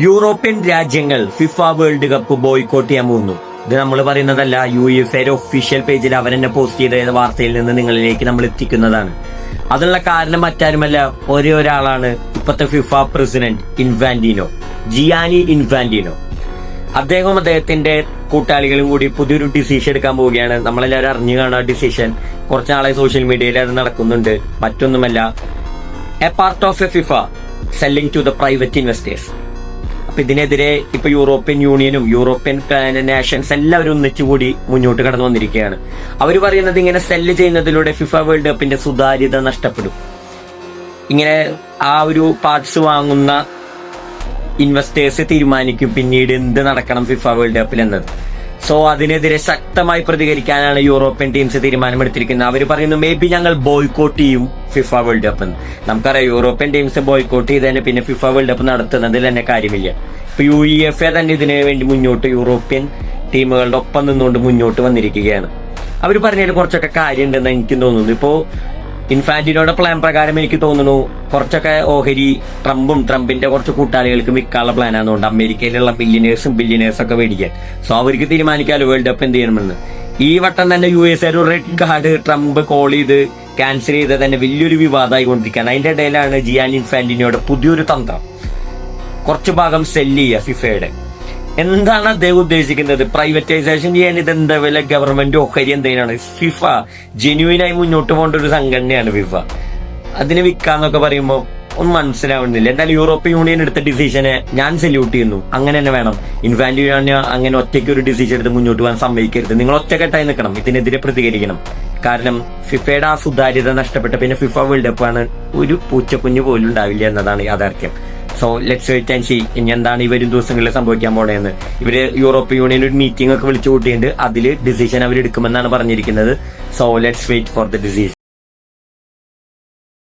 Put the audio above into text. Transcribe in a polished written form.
European രാജ്യങ്ങൾ FIFA world cup boycott ചെയ്യാൻ പോകുന്നു. ഇത് നമ്മൾ പറയുന്നതല്ല, UEFA ഒഫീഷ്യൽ പേജിൽ അവരെന്നെ പോസ്റ്റ് ചെയ്ത വാർത്തയിൽ നിന്ന് നിങ്ങളിലേക്ക് നമ്മൾ എത്തിക്കുന്നതാണ്. അതിനുള്ള കാരണം മറ്റാരുമല്ല, ഒരേ ഒരാളാണ്, ഇപ്പോഴത്തെ FIFA president Infantino, Gianni Infantino. അദ്ദേഹത്തിന്റെ കൂട്ടാളികളും കൂടി പുതിയൊരു ഡിസിഷൻ എടുക്കാൻ പോവുകയാണ്. നമ്മളെല്ലാവരും അറിഞ്ഞു കാണുന്ന ഡിസിഷൻ, കുറച്ച് നാളെ സോഷ്യൽ മീഡിയയിൽ അത് നടക്കുന്നുണ്ട്. മറ്റൊന്നുമല്ല, a part of a FIFA selling to the private investors. അപ്പൊ ഇതിനെതിരെ ഇപ്പൊ യൂറോപ്യൻ യൂണിയനും യൂറോപ്യൻ നാഷൻസ് എല്ലാവരും ഒന്നിച്ചുകൂടി മുന്നോട്ട് കടന്നു വന്നിരിക്കുകയാണ്. അവർ പറയുന്നത്, ഇങ്ങനെ സെല്ല് ചെയ്യുന്നതിലൂടെ ഫിഫ വേൾഡ് കപ്പിന്റെ സുതാര്യത നഷ്ടപ്പെടും. ഇങ്ങനെ ആ ഒരു പാർട്സ് വാങ്ങുന്ന ഇൻവെസ്റ്റേഴ്സ് തീരുമാനിക്കും പിന്നീട് എന്ത് നടക്കണം ഫിഫ വേൾഡ് കപ്പിൽ എന്നത്. സോ അതിനെതിരെ ശക്തമായി പ്രതികരിക്കാനാണ് യൂറോപ്യൻ ടീംസ് തീരുമാനമെടുത്തിരിക്കുന്നത്. അവർ പറയുന്നു, മേ ബി ഞങ്ങൾ ബോയ്ക്കോട്ട് ചെയ്യും ഫിഫ വേൾഡ് കപ്പ് എന്ന്. നമുക്കറിയാം, യൂറോപ്യൻ ടീംസ് ബോയ്ക്കോട്ട് ചെയ്തതിന് പിന്നെ ഫിഫ വേൾഡ് കപ്പ് നടത്തുന്നതിൽ തന്നെ കാര്യമില്ല. ഇപ്പൊ UEFA തന്നെ ഇതിനു വേണ്ടി യൂറോപ്യൻ ടീമുകളുടെ ഒപ്പം നിന്നുകൊണ്ട് മുന്നോട്ട് വന്നിരിക്കുകയാണ്. അവർ പറഞ്ഞതിൽ കുറച്ചൊക്കെ കാര്യമുണ്ടെന്ന് എനിക്ക് തോന്നുന്നു. ഇപ്പോ ഇൻഫാന്റിനോയുടെ പ്ലാൻ പ്രകാരം എനിക്ക് തോന്നുന്നു കുറച്ചൊക്കെ ഓഹരി ട്രംപിന്റെ കുറച്ച് കൂട്ടാളികൾക്ക് വിൽക്കാനുള്ള പ്ലാനാണെന്നുണ്ട്, അമേരിക്കയിലുള്ള ബില്യനേഴ്സും ഒക്കെ മേടിക്കാൻ. സോ അവർക്ക് തീരുമാനിക്കാമല്ലോ വേൾഡ് കപ്പ് എന്ത് ചെയ്യണമെന്ന്. ഈ വട്ടം തന്നെ USA ഒരു റെഡ് കാർഡ് ട്രംപ് കോൾ ചെയ്ത് ക്യാൻസൽ ചെയ്ത് തന്നെ വലിയൊരു വിവാദമായി കൊണ്ടിരിക്കുകയാണ്. അതിന്റെ ഇടയിലാണ് ജിയാനി ഇൻഫാന്റിനോയുടെ പുതിയൊരു തന്ത്രം, കുറച്ച് ഭാഗം സെല്ല് ചെയ്യുക ഫിഫയുടെ. എന്താണ് അദ്ദേഹം ഉദ്ദേശിക്കുന്നത്? പ്രൈവറ്റൈസേഷൻ ചെയ്യാൻ ഇതെന്താ വല്ല ഗവൺമെന്റ് ഓഹരി എന്തെങ്കിലും? ഫിഫ ജെന്യൂനായി മുന്നോട്ട് പോകേണ്ട ഒരു സംഘടനയാണ് ഫിഫ. അതിന് വിൽക്കാന്നൊക്കെ പറയുമ്പോൾ ഒന്നും മനസ്സിലാവുന്നില്ല. എന്തായാലും യൂറോപ്യൻ യൂണിയൻ എടുത്ത ഡിസിഷനെ ഞാൻ സല്യൂട്ട് ചെയ്യുന്നു. അങ്ങനെ തന്നെ വേണം. ഇൻഫാന്റിനോ അങ്ങനെ ഒറ്റയ്ക്ക് ഒരു ഡിസിഷൻ എടുത്ത് മുന്നോട്ട് പോകാൻ സമ്മതിക്കരുത്. നിങ്ങൾ ഒറ്റക്കെട്ടായി നിൽക്കണം, ഇതിനെതിരെ പ്രതികരിക്കണം. കാരണം ഫിഫയുടെ ആ സുതാര്യത നഷ്ടപ്പെട്ട പിന്നെ ഫിഫ വേൾഡ് കപ്പാണ് ഒരു പൂച്ചക്കുഞ്ഞു പോലും ഉണ്ടാവില്ല എന്നതാണ് യാഥാർത്ഥ്യം. So let's wait and see ഇനി എന്താണ് ഈ വരും ദിവസങ്ങളിൽ സംഭവിക്കാൻ പോണേന്ന്. ഇവര് യൂറോപ്യൻ യൂണിയൻ ഒരു മീറ്റിംഗ് ഒക്കെ വിളിച്ചു കൂട്ടിയിട്ടുണ്ട്. അതിൽ ഡിസിഷൻ അവർ എടുക്കുമെന്നാണ് പറഞ്ഞിരിക്കുന്നത്. So let's wait for the decision.